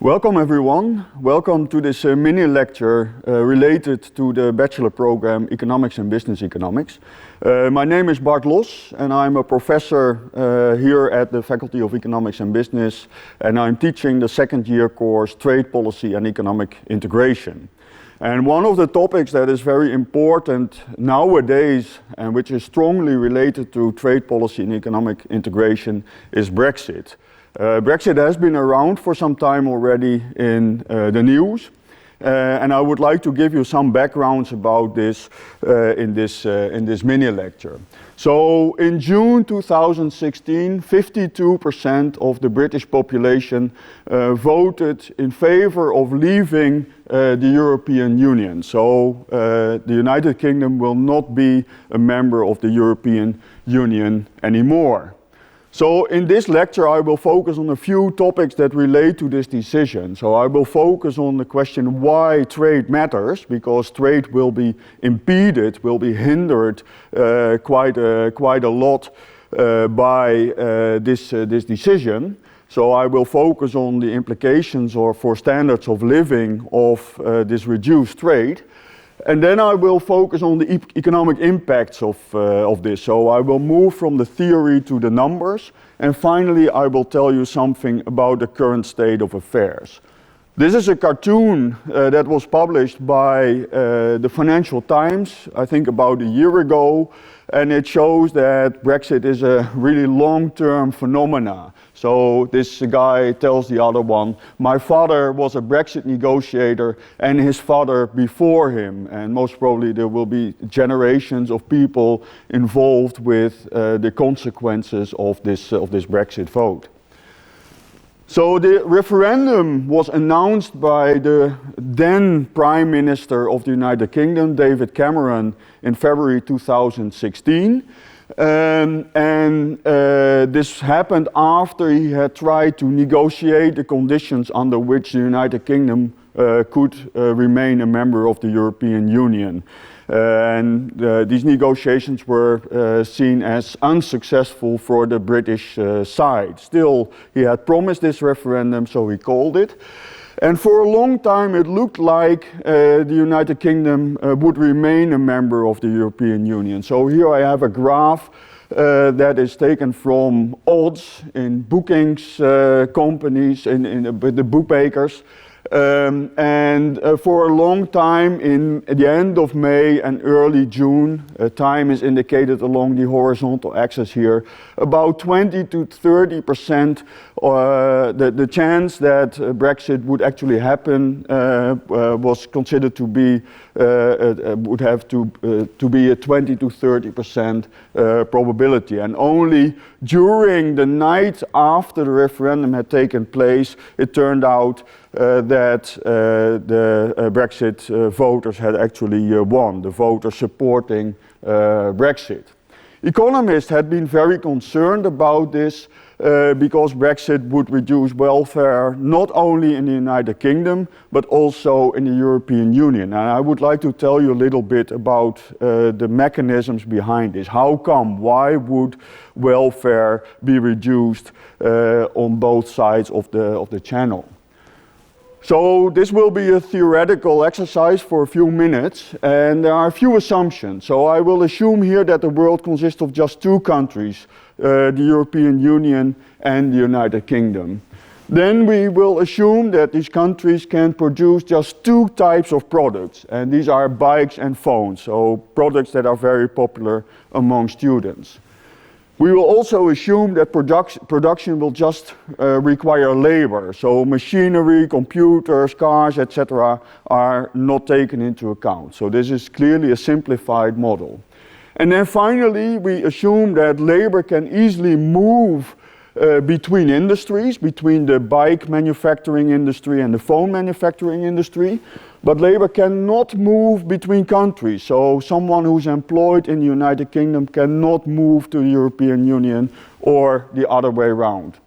Welcome everyone. Welcome to this mini lecture related to the bachelor program Economics and Business Economics. My name is Bart and I'm a professor here at the Faculty of Economics and Business, and I'm teaching the second year course Trade Policy and Economic Integration. And one of the topics that is very important nowadays and which is strongly related to trade policy and economic integration is Brexit. Brexit has been around for some time already in the news, and I would like to give you some backgrounds about this in this mini lecture. So in June 2016, 52% of the British population voted in favor of leaving the European Union. So the United Kingdom will not be a member of the European Union anymore. So in this lecture I will focus on a few topics that relate to this decision. So I will focus on the question why trade matters, because trade will be impeded, will be hindered quite a lot by this decision. So I will focus on the implications for standards of living of this reduced trade. And then I will focus on the economic impacts of this. So I will move from the theory to the numbers. And finally, I will tell you something about the current state of affairs. This is a cartoon that was published by the Financial Times, I think about a year ago. And it shows that Brexit is a really long-term phenomena. So this guy tells the other one, my father was a Brexit negotiator and his father before him. And most probably there will be generations of people involved with the consequences of this Brexit vote. So the referendum was announced by the then Prime Minister of the United Kingdom, David Cameron, in February 2016. This happened after he had tried to negotiate the conditions under which the United Kingdom could remain a member of the European Union. These negotiations were seen as unsuccessful for the British side. Still, he had promised this referendum, so he called it. And for a long time it looked like the United Kingdom would remain a member of the European Union. So here I have a graph that is taken from odds in bookings companies, with the bookmakers. For a long time, at the end of May and early June, time is indicated along the horizontal axis here, about 20 to 30% the chance that Brexit would actually happen was considered to be, would have to be a 20 to 30% probability. And only during the night after the referendum had taken place, it turned out that the Brexit voters had actually won, the voters supporting Brexit. Economists had been very concerned about this because Brexit would reduce welfare not only in the United Kingdom but also in the European Union. And I would like to tell you a little bit about the mechanisms behind this. How come? Why would welfare be reduced on both sides of the channel? So this will be a theoretical exercise for a few minutes, and there are a few assumptions. So I will assume here that the world consists of just two countries, the European Union and the United Kingdom. Then we will assume that these countries can produce just two types of products, and these are bikes and phones, so products that are very popular among students. We will also assume that production will just require labor, so machinery, computers, cars, etc. are not taken into account. So this is clearly a simplified model. And then finally, we assume that labor can easily move between industries, between the bike manufacturing industry and the phone manufacturing industry, but labor cannot move between countries. So someone who's employed in the United Kingdom cannot move to the European Union or the other way around.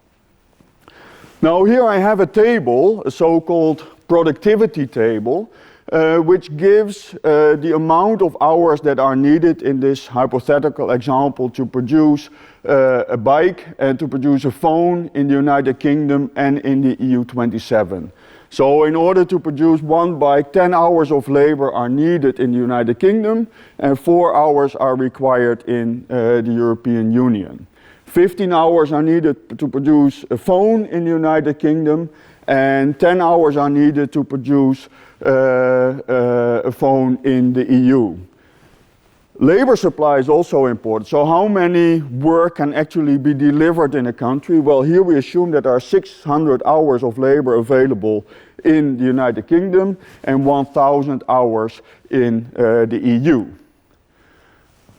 Now here I have a table, a so-called productivity table, which gives the amount of hours that are needed in this hypothetical example to produce a bike and to produce a phone in the United Kingdom and in the EU 27. So in order to produce one bike, 10 hours of labor are needed in the United Kingdom and 4 hours are required in the European Union. 15 hours are needed to produce a phone in the United Kingdom and 10 hours are needed to produce a phone in the EU. Labor supply is also important. So how many work can actually be delivered in a country? Well, here we assume that there are 600 hours of labor available in the United Kingdom and 1,000 hours in the EU.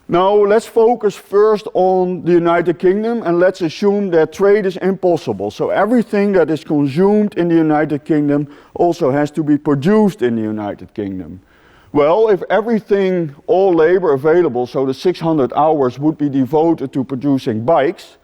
Now let's focus first on the United Kingdom and let's assume that trade is impossible. So everything that is consumed in the United Kingdom also has to be produced in the United Kingdom. Well, if everything, all labor available, so the 600 hours would be devoted to producing bikes,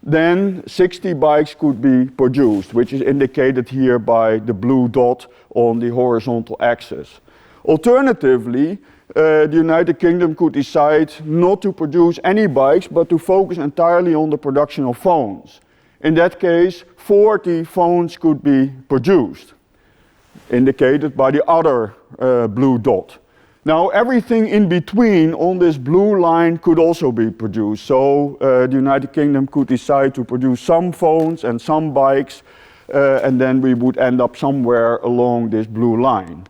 then 60 bikes could be produced, which is indicated here by the blue dot on the horizontal axis. Alternatively, the United Kingdom could decide not to produce any bikes, but to focus entirely on the production of phones. In that case, 40 phones could be produced, indicated by the other blue dot. Now, everything in between on this blue line could also be produced. So the United Kingdom could decide to produce some phones and some bikes, and then we would end up somewhere along this blue line.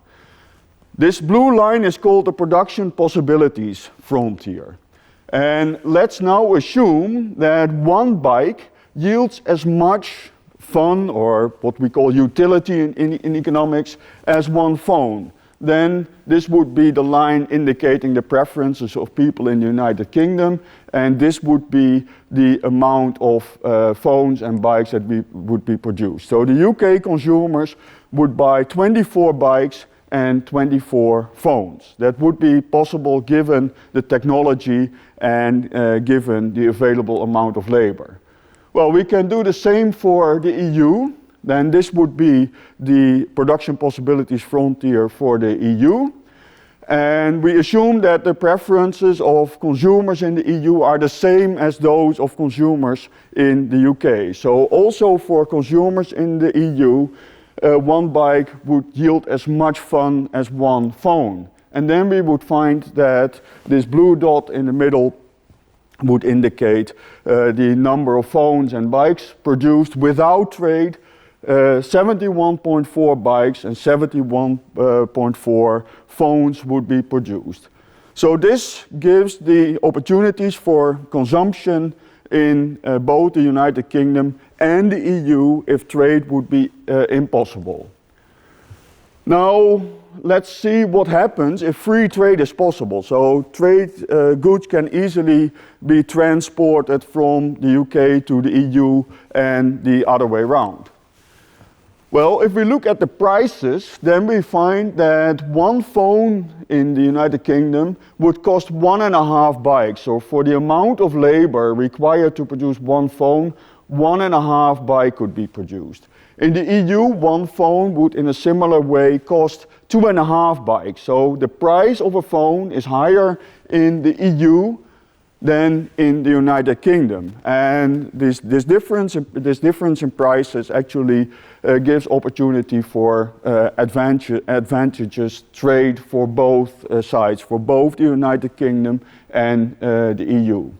This blue line is called the production possibilities frontier. And let's now assume that one bike yields as much fun, or what we call utility in economics, as one phone. Then this would be the line indicating the preferences of people in the United Kingdom, and this would be the amount of phones and bikes that would be produced. So the UK consumers would buy 24 bikes and 24 phones. That would be possible given the technology and given the available amount of labor. Well, we can do the same for the EU. Then this would be the production possibilities frontier for the EU. And we assume that the preferences of consumers in the EU are the same as those of consumers in the UK. So also for consumers in the EU, one bike would yield as much fun as one phone. And then we would find that this blue dot in the middle would indicate the number of phones and bikes produced without trade. 71.4 bikes and 71.4 phones would be produced. So this gives the opportunities for consumption in both the United Kingdom and the EU if trade would be impossible. Now let's see what happens if free trade is possible. So trade goods can easily be transported from the UK to the EU and the other way around. Well, if we look at the prices, then we find that one phone in the United Kingdom would cost 1.5 bikes. So for the amount of labor required to produce one phone, 1.5 bike could be produced. In the EU, one phone would in a similar way cost 2.5 bikes. So the price of a phone is higher in the EU than in the United Kingdom. And this difference in prices actually gives opportunity for advantageous trade for both sides, for both the United Kingdom and the EU.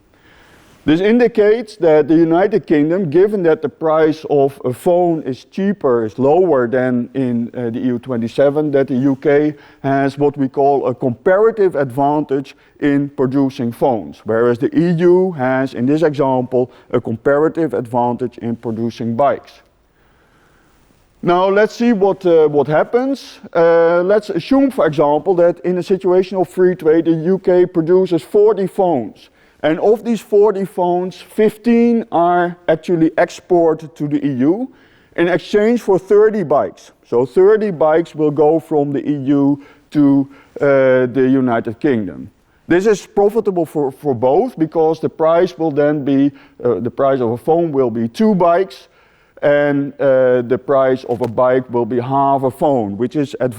This indicates that the United Kingdom, given that the price of a phone is cheaper, is lower than in the EU 27, that the UK has what we call a comparative advantage in producing phones, whereas the EU has, in this example, a comparative advantage in producing bikes. Now let's see what happens. Let's assume, for example, that in a situation of free trade, the UK produces 40 phones. And of these 40 phones, 15 are actually exported to the EU in exchange for 30 bikes. So 30 bikes will go from the EU to the United Kingdom. This is profitable for both because the price will then be, the price of a phone will be 2 bikes. and the price of a bike will be half a phone, which is to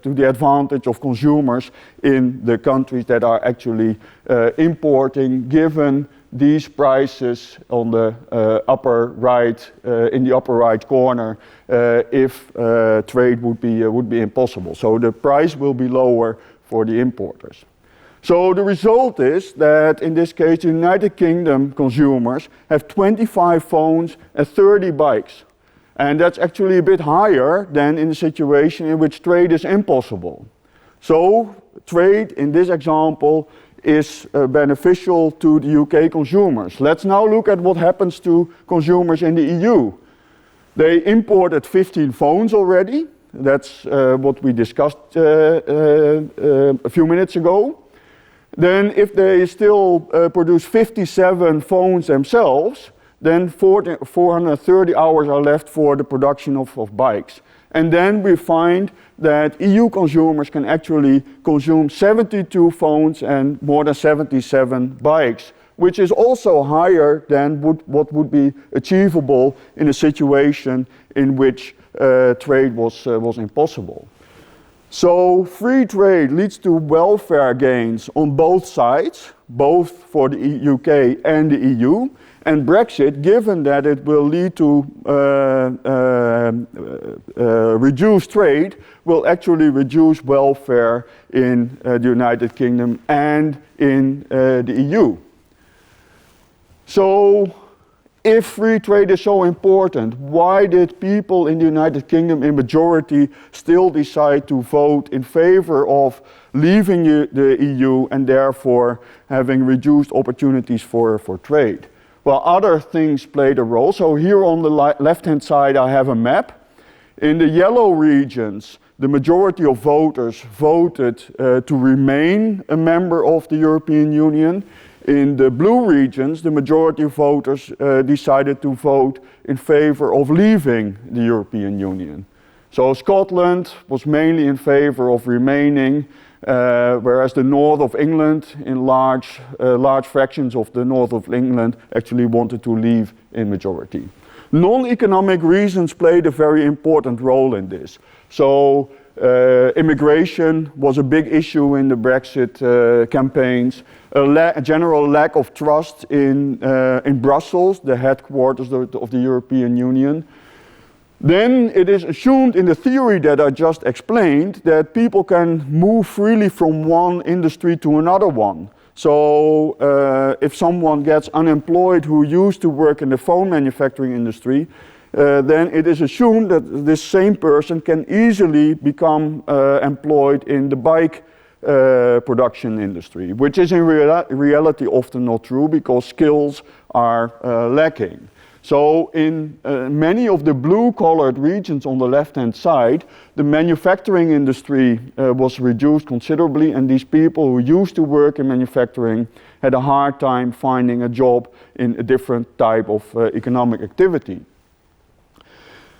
the advantage of consumers in the countries that are actually importing, given these prices on the upper right, in the upper right corner, if trade would be impossible. So the price will be lower for the importers. So the result is that in this case, the United Kingdom consumers have 25 phones and 30 bikes. And that's actually a bit higher than in the situation in which trade is impossible. So trade in this example is beneficial to the UK consumers. Let's now look at what happens to consumers in the EU. They imported 15 phones already. That's what we discussed a few minutes ago. Then if they still produce 57 phones themselves, then 430 hours are left for the production of bikes. And then we find that EU consumers can actually consume 72 phones and more than 77 bikes, which is also higher than what would be achievable in a situation in which trade was impossible. So free trade leads to welfare gains on both sides, both for the UK and the EU. And Brexit, given that it will lead to reduced trade, will actually reduce welfare in the United Kingdom and in the EU. So, if free trade is so important, why did people in the United Kingdom in majority still decide to vote in favor of leaving the EU and therefore having reduced opportunities for trade? Well, other things played a role. So here on the left-hand side I have a map. In the yellow regions, the majority of voters voted to remain a member of the European Union. In the blue regions, the majority of voters decided to vote in favor of leaving the European Union. So Scotland was mainly in favor of remaining, whereas the north of England, in large fractions of the north of England, actually wanted to leave in majority. Non-economic reasons played a very important role in this. So immigration was a big issue in the Brexit campaigns. A general lack of trust in Brussels, the headquarters of the European Union. Then it is assumed in the theory that I just explained that people can move freely from one industry to another one. So if someone gets unemployed who used to work in the phone manufacturing industry, then it is assumed that this same person can easily become employed in the bike production industry, which is in reality often not true because skills are lacking. So in many of the blue-collared regions on the left-hand side, the manufacturing industry was reduced considerably, and these people who used to work in manufacturing had a hard time finding a job in a different type of economic activity.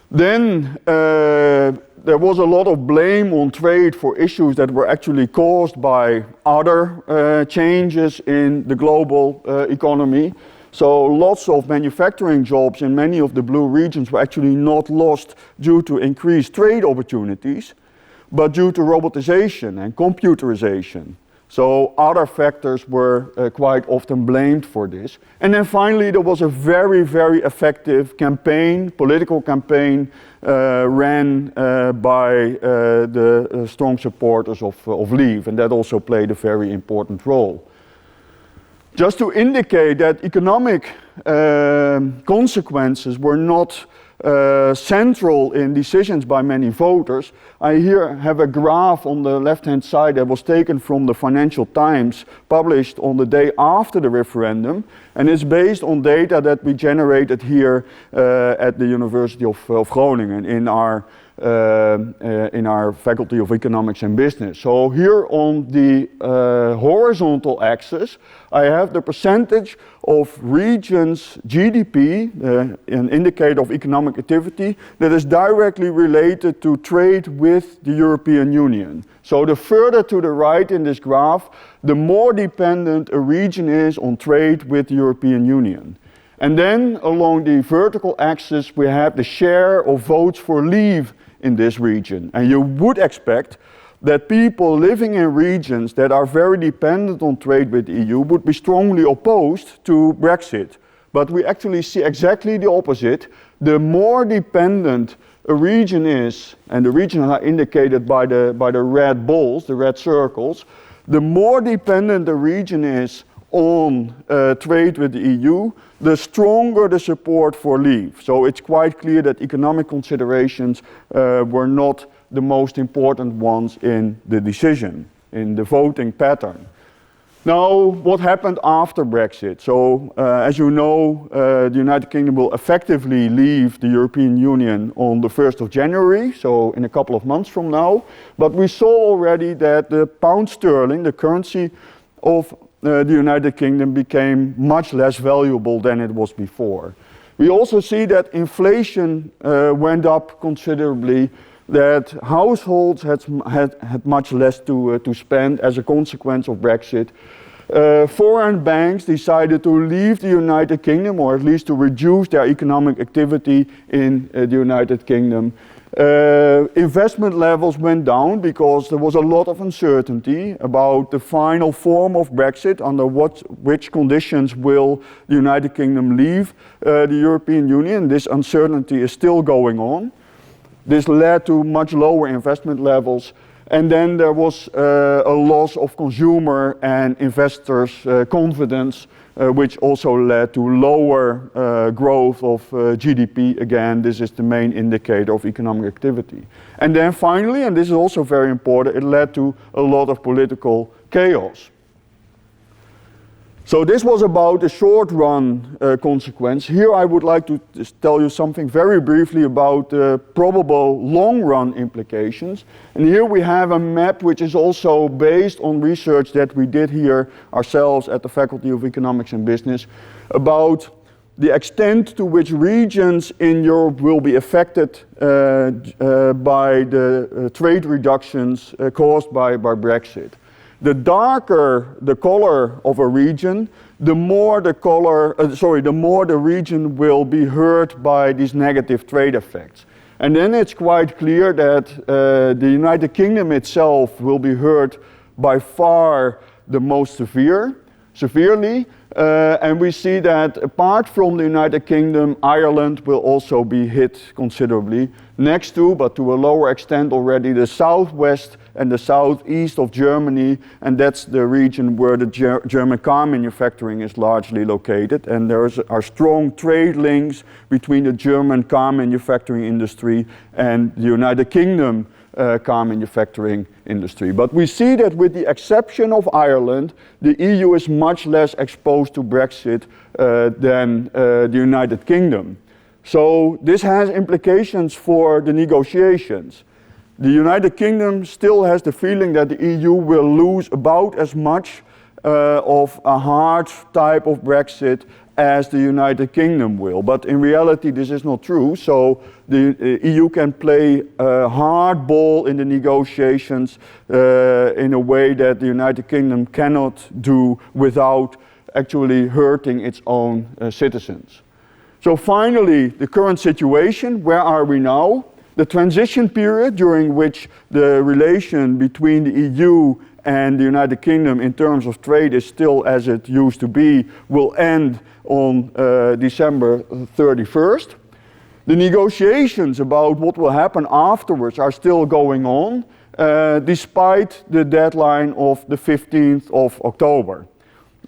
Then there was a lot of blame on trade for issues that were actually caused by other changes in the global economy. So lots of manufacturing jobs in many of the blue regions were actually not lost due to increased trade opportunities, but due to robotization and computerization. So other factors were quite often blamed for this. And then finally there was a very, very effective campaign, political campaign, ran by the strong supporters of leave, and that also played a very important role. Just to indicate that economic consequences were not central in decisions by many voters, I here have a graph on the left-hand side that was taken from the Financial Times, published on the day after the referendum, and is based on data that we generated here at the University of Groningen in our Faculty of Economics and Business. So here on the horizontal axis, I have the percentage of regions' GDP, an indicator of economic activity, that is directly related to trade with the European Union. So the further to the right in this graph, the more dependent a region is on trade with the European Union. And then along the vertical axis we have the share of votes for leave in this region. And you would expect that people living in regions that are very dependent on trade with the EU would be strongly opposed to Brexit. But we actually see exactly the opposite. The more dependent a region is, and the regions are indicated by the red balls, the red circles, the more dependent the region is on trade with the EU, the stronger the support for leave. So it's quite clear that economic considerations were not the most important ones in the decision, in the voting pattern. Now, what happened after Brexit? So, as you know, the United Kingdom will effectively leave the European Union on the 1st of January, so in a couple of months from now. But we saw already that the pound sterling, the currency of the United Kingdom, became much less valuable than it was before. We also see that inflation went up considerably, that households had much less to spend as a consequence of Brexit. Foreign banks decided to leave the United Kingdom, or at least to reduce their economic activity in the United Kingdom. Investment levels went down because there was a lot of uncertainty about the final form of Brexit, under which conditions will the United Kingdom leave the European Union. This uncertainty is still going on. This led to much lower investment levels, and then there was a loss of consumer and investors' confidence, which also led to lower growth of GDP. Again, this is the main indicator of economic activity. And then finally, and this is also very important, it led to a lot of political chaos. So this was about the short-run consequence. Here I would like to just tell you something very briefly about the probable long-run implications. And here we have a map which is also based on research that we did here ourselves at the Faculty of Economics and Business about the extent to which regions in Europe will be affected by the trade reductions caused by Brexit. The darker the color of a region, the more the region will be hurt by these negative trade effects. And then it's quite clear that the United Kingdom itself will be hurt by far the most severely. And we see that apart from the United Kingdom, Ireland will also be hit considerably. Next to, but to a lower extent already, the southwest and the southeast of Germany, and that's the region where the German car manufacturing is largely located. And there are strong trade links between the German car manufacturing industry and the United Kingdom car manufacturing industry. But we see that with the exception of Ireland, the EU is much less exposed to Brexit than the United Kingdom. So this has implications for the negotiations. The United Kingdom still has the feeling that the EU will lose about as much of a hard type of Brexit as the United Kingdom will. But in reality, this is not true. So the EU can play a hard ball in the negotiations in a way that the United Kingdom cannot do without actually hurting its own citizens. So finally, the current situation, where are we now? The transition period during which the relation between the EU and the United Kingdom in terms of trade is still as it used to be, will end on December 31st. The negotiations about what will happen afterwards are still going on, despite the deadline of the 15th of October.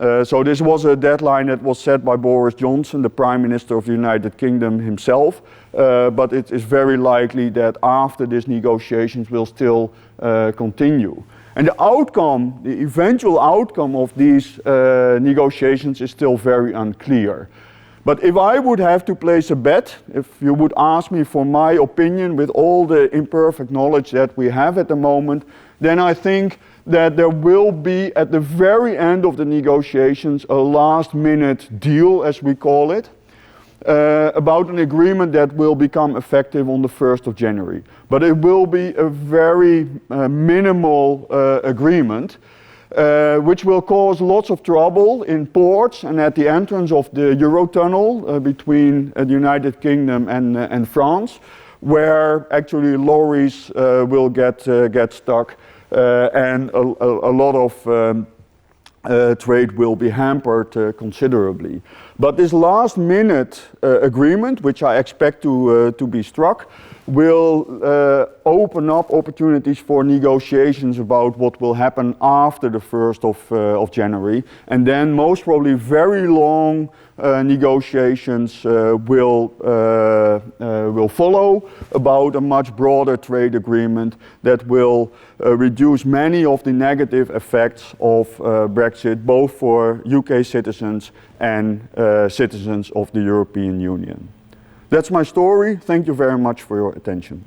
So this was a deadline that was set by Boris Johnson, the Prime Minister of the United Kingdom himself, but it is very likely that after these negotiations will still continue. And the outcome, the eventual outcome of these negotiations is still very unclear. But if I would have to place a bet, if you would ask me for my opinion with all the imperfect knowledge that we have at the moment, then I think that there will be at the very end of the negotiations a last-minute deal, as we call it, about an agreement that will become effective on the 1st of January. But it will be a very minimal agreement. which will cause lots of trouble in ports and at the entrance of the Eurotunnel between the United Kingdom and France, where actually lorries will get stuck and a lot of trade will be hampered considerably. But this last minute agreement, which I expect to be struck, will open up opportunities for negotiations about what will happen after the 1st of January. And then most probably very long negotiations will follow about a much broader trade agreement that will reduce many of the negative effects of Brexit, both for UK citizens and citizens of the European Union. That's my story. Thank you very much for your attention.